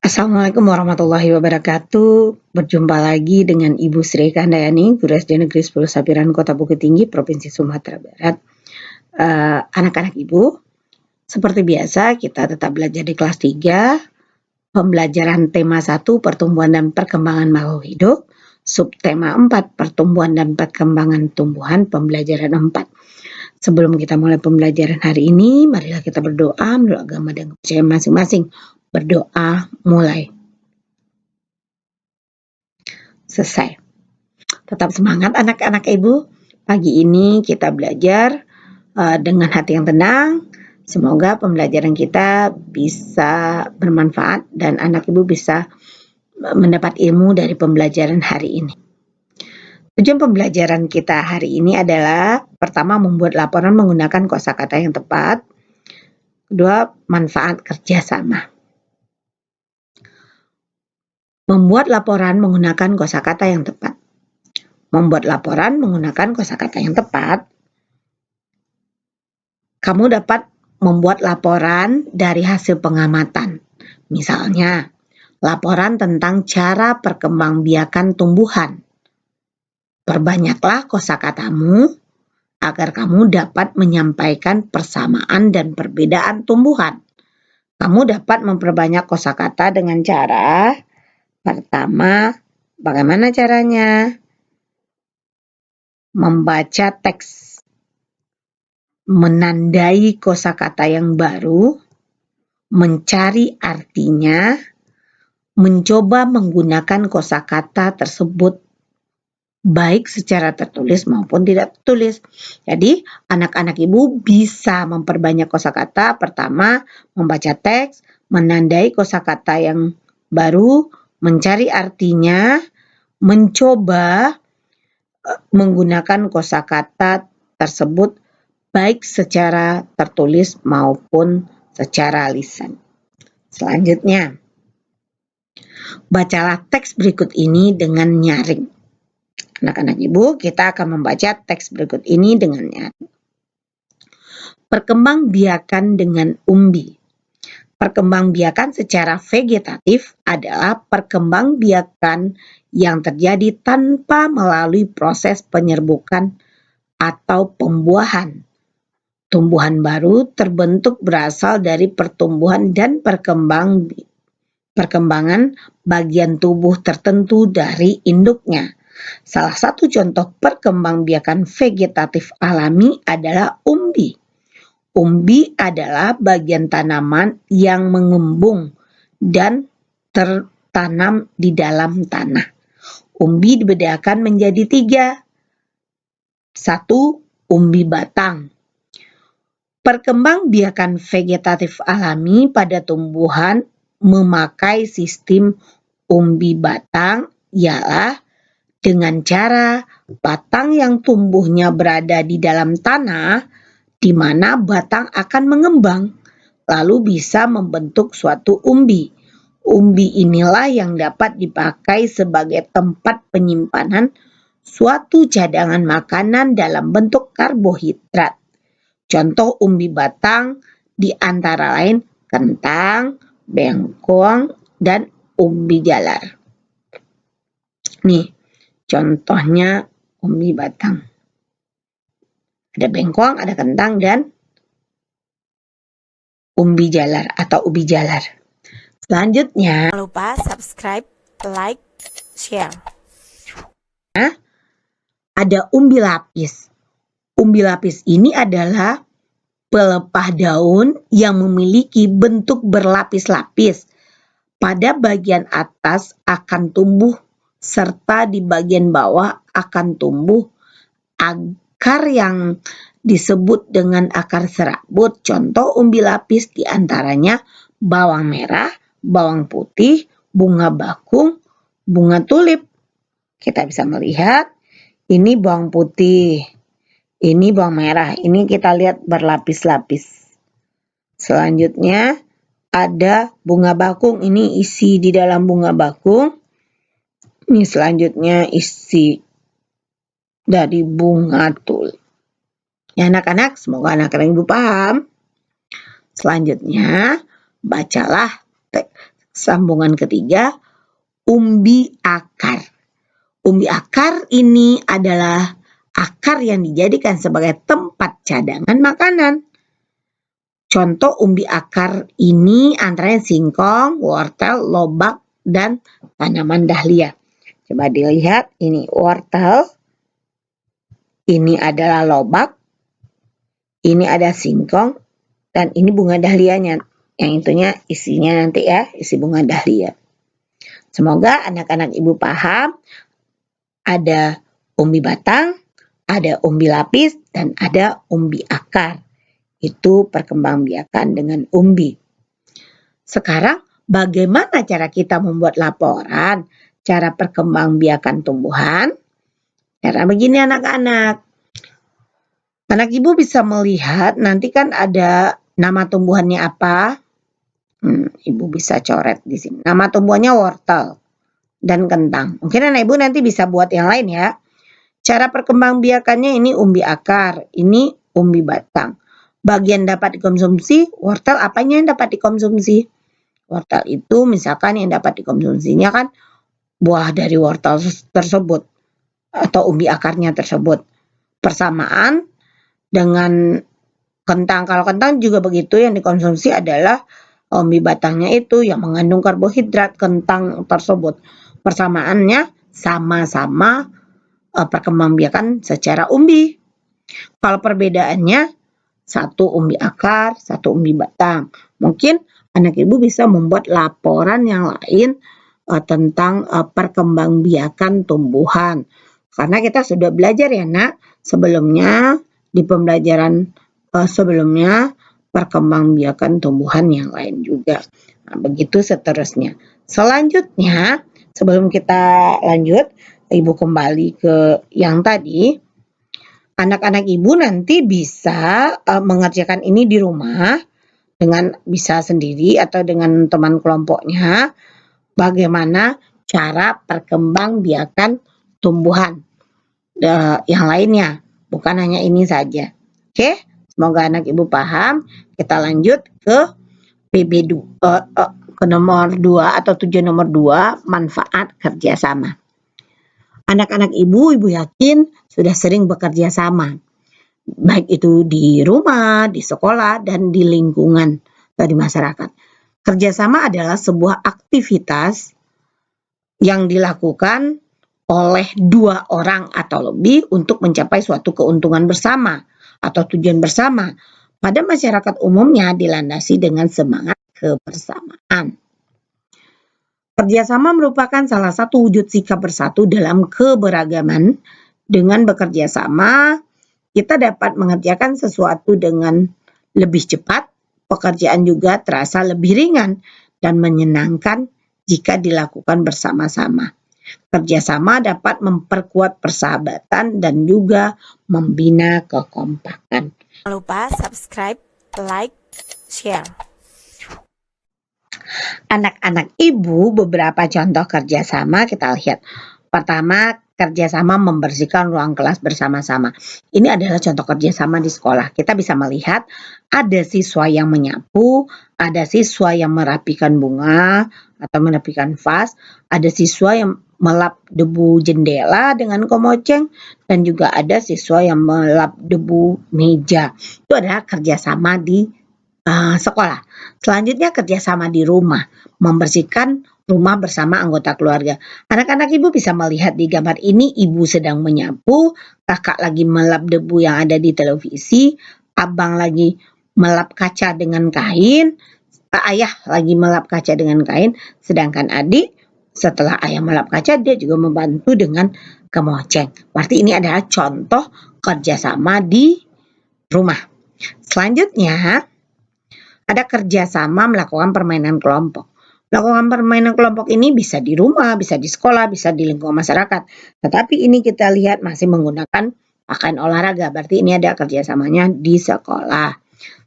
Assalamualaikum warahmatullahi wabarakatuh. Berjumpa lagi dengan Ibu Sri Kandayani, Guru SD Negeri 10 Sapiran, Kota Bukit Tinggi, Provinsi Sumatera Barat. Anak-anak Ibu, seperti biasa kita tetap belajar di kelas 3, pembelajaran tema 1, pertumbuhan dan perkembangan makhluk hidup, subtema 4, pertumbuhan dan perkembangan tumbuhan, pembelajaran 4. Sebelum kita mulai pembelajaran hari ini, marilah kita berdoa menurut agama dan kepercayaan masing-masing. Berdoa mulai. Selesai. Tetap semangat anak-anak Ibu. Pagi ini kita belajar dengan hati yang tenang. Semoga pembelajaran kita bisa bermanfaat dan anak Ibu bisa mendapat ilmu dari pembelajaran hari ini. Tujuan pembelajaran kita hari ini adalah pertama, membuat laporan menggunakan kosakata yang tepat. Kedua, manfaat kerjasama. Membuat laporan menggunakan kosakata yang tepat. Membuat laporan menggunakan kosakata yang tepat. Kamu dapat membuat laporan dari hasil pengamatan. Misalnya, laporan tentang cara perkembangbiakan tumbuhan. Perbanyaklah kosakatamu agar kamu dapat menyampaikan persamaan dan perbedaan tumbuhan. Kamu dapat memperbanyak kosakata dengan cara pertama, bagaimana caranya? Membaca teks, menandai kosakata yang baru, mencari artinya, mencoba menggunakan kosakata tersebut baik secara tertulis maupun tidak tertulis. Jadi, anak-anak Ibu bisa memperbanyak kosakata. Pertama, membaca teks, menandai kosakata yang baru, mencari artinya, mencoba menggunakan kosakata tersebut baik secara tertulis maupun secara lisan. Selanjutnya, bacalah teks berikut ini dengan nyaring. Anak-anak Ibu, kita akan membaca teks berikut ini dengan nyaring. Perkembangbiakan dengan umbi. Perkembangbiakan secara vegetatif adalah perkembangbiakan yang terjadi tanpa melalui proses penyerbukan atau pembuahan. Tumbuhan baru terbentuk berasal dari pertumbuhan dan perkembangan bagian tubuh tertentu dari induknya. Salah satu contoh perkembangbiakan vegetatif alami adalah umbi. Umbi adalah bagian tanaman yang mengembung dan tertanam di dalam tanah. Umbi dibedakan menjadi 3. 1. Umbi batang. Perkembangbiakan vegetatif alami pada tumbuhan memakai sistem umbi batang ialah dengan cara batang yang tumbuhnya berada di dalam tanah, di mana batang akan mengembang, lalu bisa membentuk suatu umbi. Umbi inilah yang dapat dipakai sebagai tempat penyimpanan suatu cadangan makanan dalam bentuk karbohidrat. Contoh umbi batang di antara lain kentang, bengkong, dan umbi jalar. Nih, contohnya umbi batang. Ada bengkong, ada kentang, dan umbi jalar atau ubi jalar. Selanjutnya, jangan lupa subscribe, like, share. Ada umbi lapis. Umbi lapis ini adalah pelepah daun yang memiliki bentuk berlapis-lapis. Pada bagian atas akan tumbuh serta di bagian bawah akan tumbuh akar yang disebut dengan akar serabut. Contoh umbi lapis diantaranya bawang merah, bawang putih, bunga bakung, bunga tulip. Kita bisa melihat ini bawang putih, ini bawang merah, ini kita lihat berlapis-lapis. Selanjutnya ada bunga bakung, ini isi di dalam bunga bakung. Ini selanjutnya isi dari bunga tulip. Ya anak-anak, semoga anak-anak Ibu paham. Selanjutnya, bacalah Sambungan ketiga, umbi akar. Umbi akar ini adalah akar yang dijadikan sebagai tempat cadangan makanan. Contoh umbi akar ini antara singkong, wortel, lobak, dan tanaman dahlia. Coba dilihat, ini wortel, ini adalah lobak, ini ada singkong, dan ini bunga dahlianya. Yang itunya isinya nanti ya, isi bunga dahlia. Semoga anak-anak ibu paham, ada umbi batang, ada umbi lapis, dan ada umbi akar. Itu perkembangbiakan dengan umbi. Sekarang bagaimana cara kita membuat laporan cara perkembangbiakan tumbuhan? Cara begini anak-anak. Anak ibu bisa melihat nanti kan ada nama tumbuhannya apa. Ibu bisa coret di sini. Nama tumbuhannya wortel dan kentang. Mungkin anak ibu nanti bisa buat yang lain ya. Cara perkembangbiakannya ini umbi akar, ini umbi batang. Bagian dapat dikonsumsi, wortel apanya yang dapat dikonsumsi? Wortel itu misalkan yang dapat dikonsumsinya kan buah dari wortel tersebut atau umbi akarnya tersebut. Persamaan dengan kentang. Kalau kentang juga begitu, yang dikonsumsi adalah umbi batangnya itu yang mengandung karbohidrat kentang tersebut. Persamaannya sama-sama perkembangbiakan secara umbi. Kalau perbedaannya satu umbi akar, satu umbi batang. Mungkin anak ibu bisa membuat laporan yang lain tentang perkembangbiakan tumbuhan. Karena kita sudah belajar ya nak, sebelumnya di pembelajaran sebelumnya perkembangbiakan tumbuhan yang lain juga. Nah, begitu seterusnya. Selanjutnya, sebelum kita lanjut, ibu kembali ke yang tadi. Anak-anak ibu nanti bisa mengerjakan ini di rumah dengan bisa sendiri atau dengan teman kelompoknya. Bagaimana cara perkembangbiakan tumbuhan yang lainnya, bukan hanya ini saja. Oke, semoga anak ibu paham. Kita lanjut ke ke nomor 2 atau tujuan nomor 2, manfaat kerjasama. Anak-anak ibu yakin sudah sering bekerja sama, baik itu di rumah, di sekolah, dan di lingkungan atau di masyarakat. Kerjasama adalah sebuah aktivitas yang dilakukan oleh 2 orang atau lebih untuk mencapai suatu keuntungan bersama atau tujuan bersama. Pada masyarakat umumnya dilandasi dengan semangat kebersamaan. Kerjasama merupakan salah satu wujud sikap bersatu dalam keberagaman. Dengan bekerja sama, kita dapat mengerjakan sesuatu dengan lebih cepat, pekerjaan juga terasa lebih ringan dan menyenangkan jika dilakukan bersama-sama. Kerjasama dapat memperkuat persahabatan dan juga membina kekompakan. Jangan lupa subscribe, like, share. Anak-anak ibu, beberapa contoh kerjasama kita lihat. Pertama, kerjasama membersihkan ruang kelas bersama-sama. Ini adalah contoh kerjasama di sekolah. Kita bisa melihat ada siswa yang menyapu, ada siswa yang merapikan bunga atau merapikan vas, ada siswa yang melap debu jendela dengan komoceng, dan juga ada siswa yang melap debu meja. Itu adalah kerjasama di sekolah. Selanjutnya kerjasama di rumah, membersihkan rumah bersama anggota keluarga. Anak-anak ibu bisa melihat di gambar ini, ibu sedang menyapu, kakak lagi melap debu yang ada di televisi, abang lagi melap kaca dengan kain, ayah lagi melap kaca dengan kain, sedangkan adik setelah ayah melap kaca dia juga membantu dengan kemoceng. Berarti ini adalah contoh kerjasama di rumah. Selanjutnya ada kerjasama melakukan permainan kelompok. Melakukan permainan kelompok ini bisa di rumah, bisa di sekolah, bisa di lingkungan masyarakat. Tetapi ini kita lihat masih menggunakan pakaian olahraga. Berarti ini ada kerjasamanya di sekolah.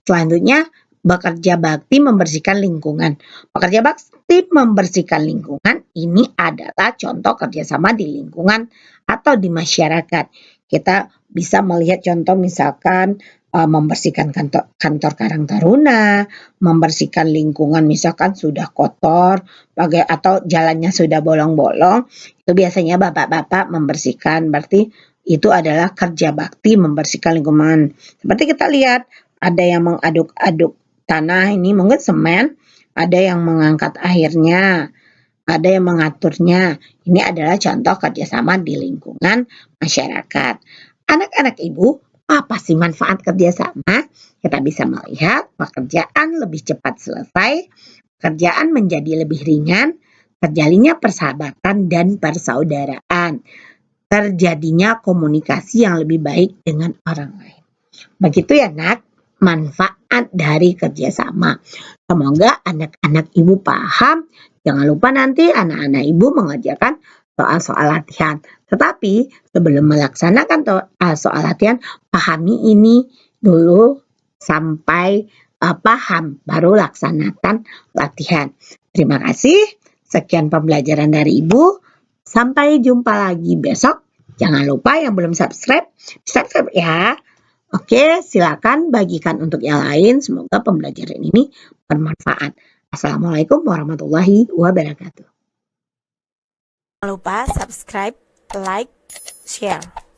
Selanjutnya, bekerja bakti membersihkan lingkungan. Bekerja bakti membersihkan lingkungan ini adalah contoh kerjasama di lingkungan atau di masyarakat. Kita bisa melihat contoh misalkan membersihkan kantor Karang Taruna, membersihkan lingkungan misalkan sudah kotor, atau jalannya sudah bolong-bolong, itu biasanya bapak-bapak membersihkan, berarti itu adalah kerja bakti membersihkan lingkungan. Seperti kita lihat, ada yang mengaduk-aduk tanah ini mungkin semen, ada yang mengangkat airnya, ada yang mengaturnya. Ini adalah contoh kerjasama di lingkungan masyarakat. Anak-anak ibu, apa sih manfaat kerjasama? Kita bisa melihat pekerjaan lebih cepat selesai, pekerjaan menjadi lebih ringan, terjalinnya persahabatan dan persaudaraan, terjadinya komunikasi yang lebih baik dengan orang lain. Begitu ya nak, manfaat dari kerjasama. Semoga anak-anak ibu paham. Jangan lupa nanti anak-anak ibu mengerjakan soal-soal latihan. Tetapi sebelum melaksanakan soal latihan, pahami ini dulu sampai paham, baru laksanakan latihan. Terima kasih. Sekian pembelajaran dari ibu. Sampai jumpa lagi besok. Jangan lupa yang belum subscribe ya. Oke, silakan bagikan untuk yang lain. Semoga pembelajaran ini bermanfaat. Assalamualaikum warahmatullahi wabarakatuh. Jangan lupa subscribe, like, share.